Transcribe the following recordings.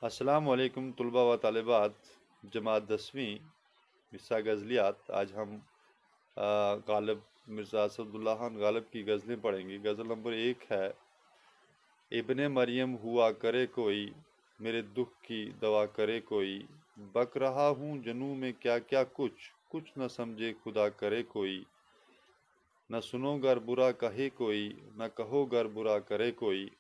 अस्सलाम वालेकुम तलबा व तालिबात। जमात 10वीं मिसा गज़लियात। आज हम गालिब मिर्ज़ा असदुल्लाह खान गालिब की गज़लें पढ़ेंगे। गज़ल नंबर 1 है। इब्ने मरियम हुआ करे कोई, मेरे दुख की दवा करे कोई। बक रहा हूँ जनू में क्या क्या कुछ, कुछ न समझे खुदा करे कोई। न सुनो गर बुरा कहे कोई, न कहो गर बुरा करे कोई।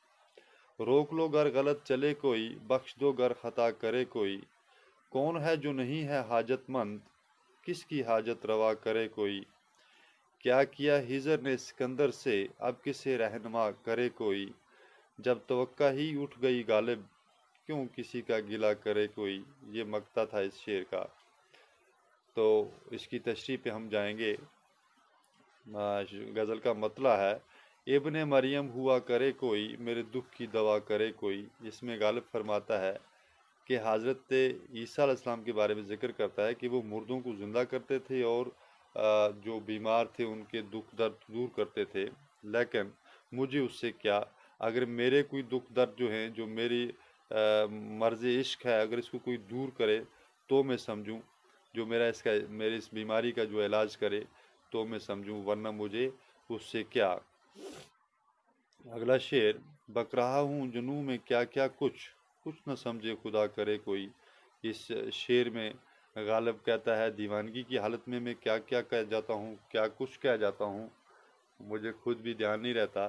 रोक लो गर गलत चले कोई, बख्श दो गर खता करे कोई। कौन है जो नहीं है हाजतमंद, किसकी हाजत रवा करे कोई। क्या किया हिजर ने सिकंदर से, अब किसे रहनुमा करे कोई। जब तवक्का ही उठ गई गालिब, क्यों किसी का गिला करे कोई। ये मक्ता था इस शेर का। तो इसकी तशरीह पे हम जाएंगे। गज़ल का मतला है, इब्ने मरियम हुआ करे कोई, मेरे दुख की दवा करे कोई। इसमें गालिब फरमाता है कि हज़रत ईसा अलैहिस्सलाम के बारे में ज़िक्र करता है कि वो मुर्दों को ज़िंदा करते थे और जो बीमार थे उनके दुख दर्द दूर करते थे। लेकिन मुझे उससे क्या, अगर मेरे कोई दुख दर्द जो हैं, जो मेरी मर्ज़ इश्क है, अगर इसको कोई दूर करे तो मैं समझूं, जो मेरे इस बीमारी का जो इलाज करे तो मैं समझूं, वरना मुझे उससे क्या। अगला शेर, बक रहा हूँ जुनू में क्या क्या कुछ, कुछ न समझे खुदा करे कोई। इस शेर में गालिब कहता है, दीवानगी की हालत में मैं क्या क्या कह जाता हूँ, क्या कुछ कह जाता हूँ, मुझे खुद भी ध्यान नहीं रहता।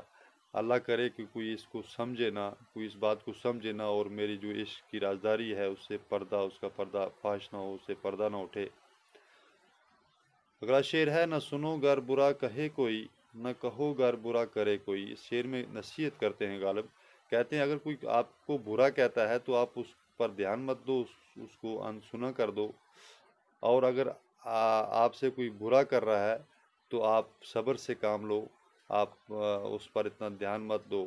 अल्लाह करे कि कोई इसको समझे ना, कोई इस बात को समझे ना, और मेरी जो इश्क की राजदारी है उसका पर्दा फाश ना हो, उससे पर्दा ना उठे। अगला शेर है, न सुनो गर बुरा कहे कोई, न कहो गर बुरा करे कोई। इस शेर में नसीहत करते हैं गालिब। कहते हैं अगर कोई आपको बुरा कहता है तो आप उस पर ध्यान मत दो, उसको अनसुना कर दो। और अगर आपसे कोई बुरा कर रहा है तो आप सब्र से काम लो, आप उस पर इतना ध्यान मत दो,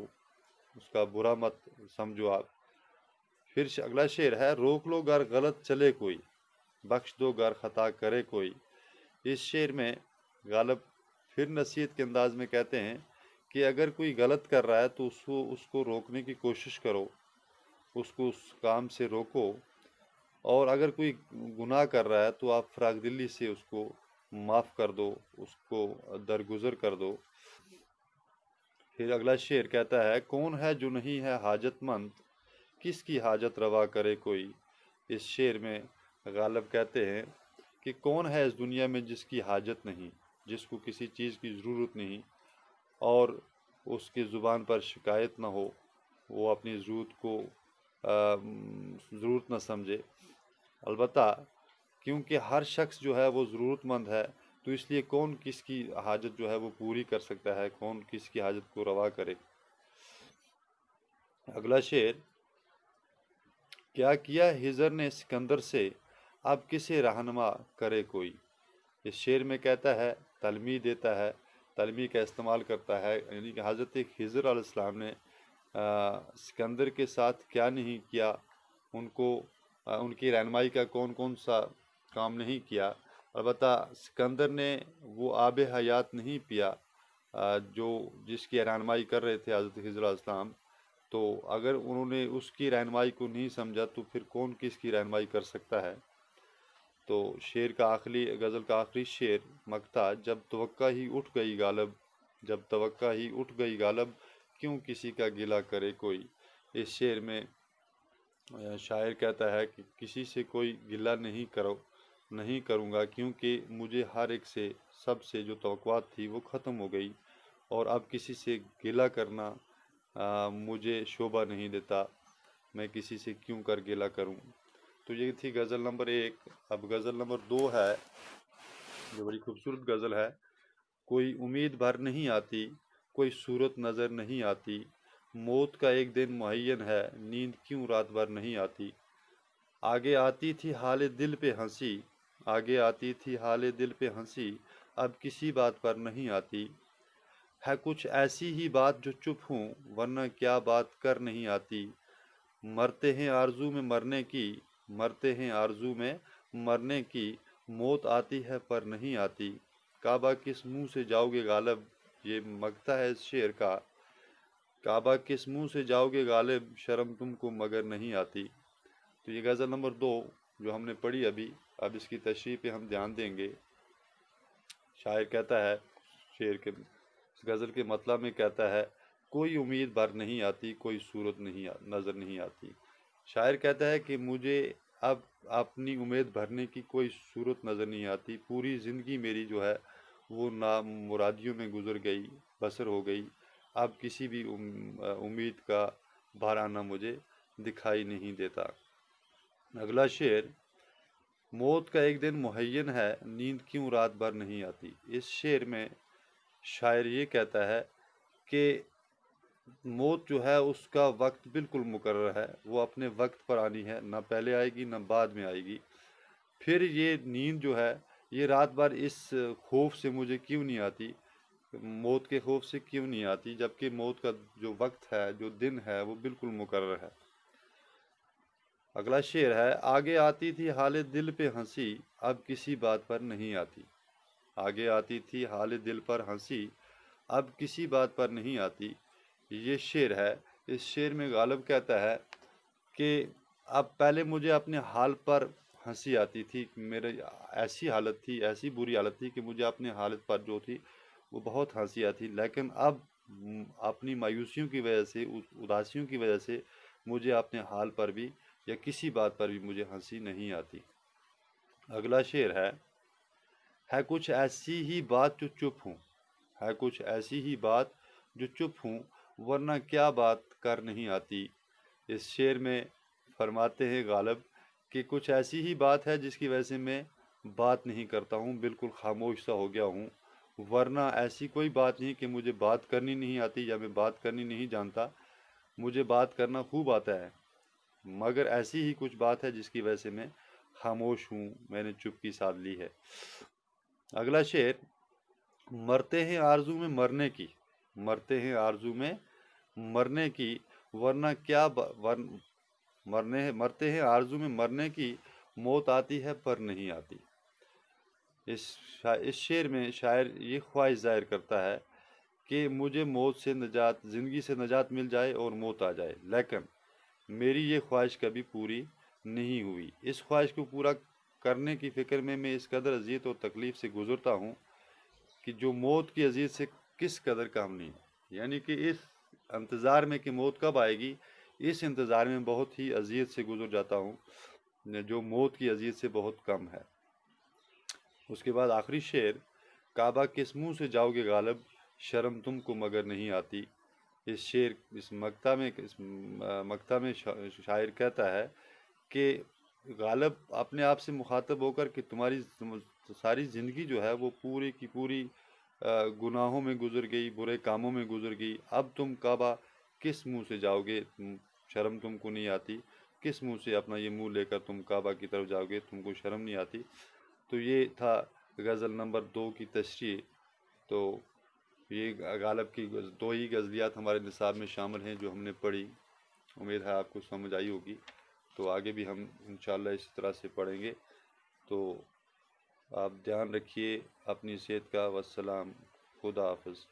उसका बुरा मत समझो आप। फिर अगला शेर है, रोक लो गर गलत चले कोई, बख्श दो गर खता करे कोई। इस शेर में गालिब फिर नसीहत के अंदाज में कहते हैं कि अगर कोई गलत कर रहा है तो उसको रोकने की कोशिश करो, उसको उस काम से रोको। और अगर कोई गुनाह कर रहा है तो आप फराग दिली से उसको माफ़ कर दो, उसको दरगुजर कर दो। फिर अगला शेर कहता है, कौन है जो नहीं है हाजतमंद, किसकी हाजत रवा करे कोई। इस शेर में गालिब कहते हैं कि कौन है इस दुनिया में जिसकी हाजत नहीं, जिसको किसी चीज़ की ज़रूरत नहीं, और उसकी ज़ुबान पर शिकायत ना हो, वो अपनी ज़रूरत को ज़रूरत न समझे। अलबत्ता क्योंकि हर शख्स जो है वो ज़रूरतमंद है, तो इसलिए कौन किसकी हाजत जो है वो पूरी कर सकता है, कौन किसकी हाजत को रवा करे। अगला शेर, क्या किया हिजर ने सिकंदर से, अब किसे रहनुमा करे कोई। इस शेर में कहता है, तलमी देता है, तलमी का इस्तेमाल करता है, यानी कि हज़रत खिज़र अलैहिस्सलाम ने सिकंदर के साथ क्या नहीं किया, उनको उनकी रहनुमाई का कौन कौन सा काम नहीं किया। अलबत्ता सिकंदर ने वो आब हयात नहीं पिया जो जिसकी रहनुमाई कर रहे थे हज़रत खिज़र अलैहिस्सलाम। तो अगर उन्होंने उसकी रहनुमाई को नहीं समझा तो फिर कौन किसकी रहनुमाई कर सकता है। तो शेर का आखिरी गज़ल का आखिरी शेर मक्ता, जब तवक्का ही उठ गई गालिब, जब तवक्का ही उठ गई गालिब, क्यों किसी का गिला करे कोई। इस शेर में शायर कहता है कि किसी से कोई गिला नहीं करूँगा, क्योंकि मुझे हर एक से, सब से जो तवक्कुआत थी वो ख़त्म हो गई, और अब किसी से गिला करना मुझे शोभा नहीं देता, मैं किसी से क्यों कर गिला करूं। तो ये थी गज़ल नंबर 1। अब गज़ल नंबर 2 है, जो बड़ी खूबसूरत गज़ल है। कोई उम्मीद भर नहीं आती, कोई सूरत नज़र नहीं आती, मौत का एक दिन मुअय्यन है, नींद क्यों रात भर नहीं आती। आगे आती थी हाले दिल पे हंसी, आगे आती थी हाले दिल पे हंसी, अब किसी बात पर नहीं आती। है कुछ ऐसी ही बात जो चुप हूँ, वरना क्या बात कर नहीं आती। मरते हैं आरज़ू में मरने की, मरते हैं आरज़ू में मरने की, मौत आती है पर नहीं आती। काबा किस मुंह से जाओगे गालिब, ये मगता है इस शेर का। काबा किस मुंह से जाओगे गालिब, शर्म तुमको मगर नहीं आती। تو یہ غزل نمبر 2 جو ہم نے پڑھی ابھی، اب اس کی تشریح پہ ہم دھیان دیں گے۔ شاعر کہتا ہے، شعر کے غزل کے مطلب میں کہتا ہے، کوئی امید بھر نہیں آتی، کوئی صورت نظر نہیں آتی۔ شاعر کہتا ہے کہ مجھے اب اپنی امید بھرنے کی کوئی صورت نظر نہیں آتی، پوری زندگی میری جو ہے وہ نامرادیوں میں گزر گئی، بسر ہو گئی، اب کسی بھی امید کا بھر آنا مجھے دکھائی نہیں دیتا۔ اگلا شعر، موت کا ایک دن معین ہے، نیند کیوں رات بھر نہیں آتی۔ اس شعر میں شاعر یہ کہتا ہے کہ موت جو ہے اس کا وقت بالکل مقرر ہے، وہ اپنے وقت پر آنی ہے، نہ پہلے آئے گی نہ بعد میں آئے گی۔ پھر یہ نیند جو ہے یہ رات بھر اس خوف سے مجھے کیوں نہیں آتی، موت کے خوف سے کیوں نہیں آتی، جبکہ موت کا جو وقت ہے، جو دن ہے، وہ بالکل مقرر ہے۔ اگلا شعر ہے، آگے آتی تھی حال دل پہ ہنسی، اب کسی بات پر نہیں آتی۔ آگے آتی تھی حال دل پر ہنسی، اب کسی بات پر نہیں آتی۔ یہ شعر ہے۔ اس شعر میں غالب کہتا ہے کہ اب پہلے مجھے اپنے حال پر ہنسی آتی تھی، میرے ایسی حالت تھی، ایسی بری حالت تھی کہ مجھے اپنے حالت پر جو تھی وہ بہت ہنسی آتی، لیکن اب اپنی مایوسیوں کی وجہ سے، اداسیوں کی وجہ سے مجھے اپنے حال پر بھی یا کسی بات پر بھی مجھے ہنسی نہیں آتی۔ اگلا شعر ہے کچھ ایسی ہی بات جو چپ ہوں، ہے کچھ ایسی ہی بات جو چپ ہوں، ورنہ کیا بات کر نہیں آتی۔ اس شعر میں فرماتے ہیں غالب کہ کچھ ایسی ہی بات ہے جس کی وجہ سے میں بات نہیں کرتا ہوں، بالکل خاموش سا ہو گیا ہوں، ورنہ ایسی کوئی بات نہیں کہ مجھے بات کرنی نہیں آتی یا میں بات کرنی نہیں جانتا، مجھے بات کرنا خوب آتا ہے، مگر ایسی ہی کچھ بات ہے جس کی وجہ سے میں خاموش ہوں، میں نے چپکی سادھ لی ہے۔ اگلا شعر، مرتے ہیں آرزو میں مرنے کی، مرتے ہیں آرزو میں مرنے کی، ورنہ کیا مرتے ہیں آرزو میں مرنے کی، موت آتی ہے پر نہیں آتی۔ اس شعر میں شاعر یہ خواہش ظاہر کرتا ہے کہ مجھے موت سے نجات، زندگی سے نجات مل جائے اور موت آ جائے، لیکن میری یہ خواہش کبھی پوری نہیں ہوئی۔ اس خواہش کو پورا کرنے کی فکر میں اس قدر اذیت اور تکلیف سے گزرتا ہوں کہ جو موت کی اذیت سے کس قدر کم نہیں ہے، یعنی کہ اس انتظار میں کہ موت کب آئے گی، اس انتظار میں بہت ہی اذیت سے گزر جاتا ہوں جو موت کی اذیت سے بہت کم ہے۔ اس کے بعد آخری شعر، کعبہ کس منہ سے جاؤ گے غالب، شرم تم کو مگر نہیں آتی۔ اس شعر اس مقطع میں شاعر کہتا ہے کہ غالب اپنے آپ سے مخاطب ہو کر کہ تمہاری ساری زندگی جو ہے وہ پوری کی پوری گناہوں میں گزر گئی، برے کاموں میں گزر گئی، اب تم کعبہ کس منہ سے جاؤ گے، شرم تم کو نہیں آتی، کس منہ سے اپنا یہ منہ لے کر تم کعبہ کی طرف جاؤ گے، تم کو شرم نہیں آتی۔ تو یہ تھا غزل نمبر 2 کی تشریح۔ تو یہ غالب کی 2 ہی غزلیات ہمارے نصاب میں شامل ہیں جو ہم نے پڑھی، امید ہے آپ کو سمجھ آئی ہوگی، تو آگے بھی ہم انشاءاللہ اسی طرح سے پڑھیں گے۔ تو آپ دھیان رکھیے اپنی صحت کا، والسلام، خدا حافظ۔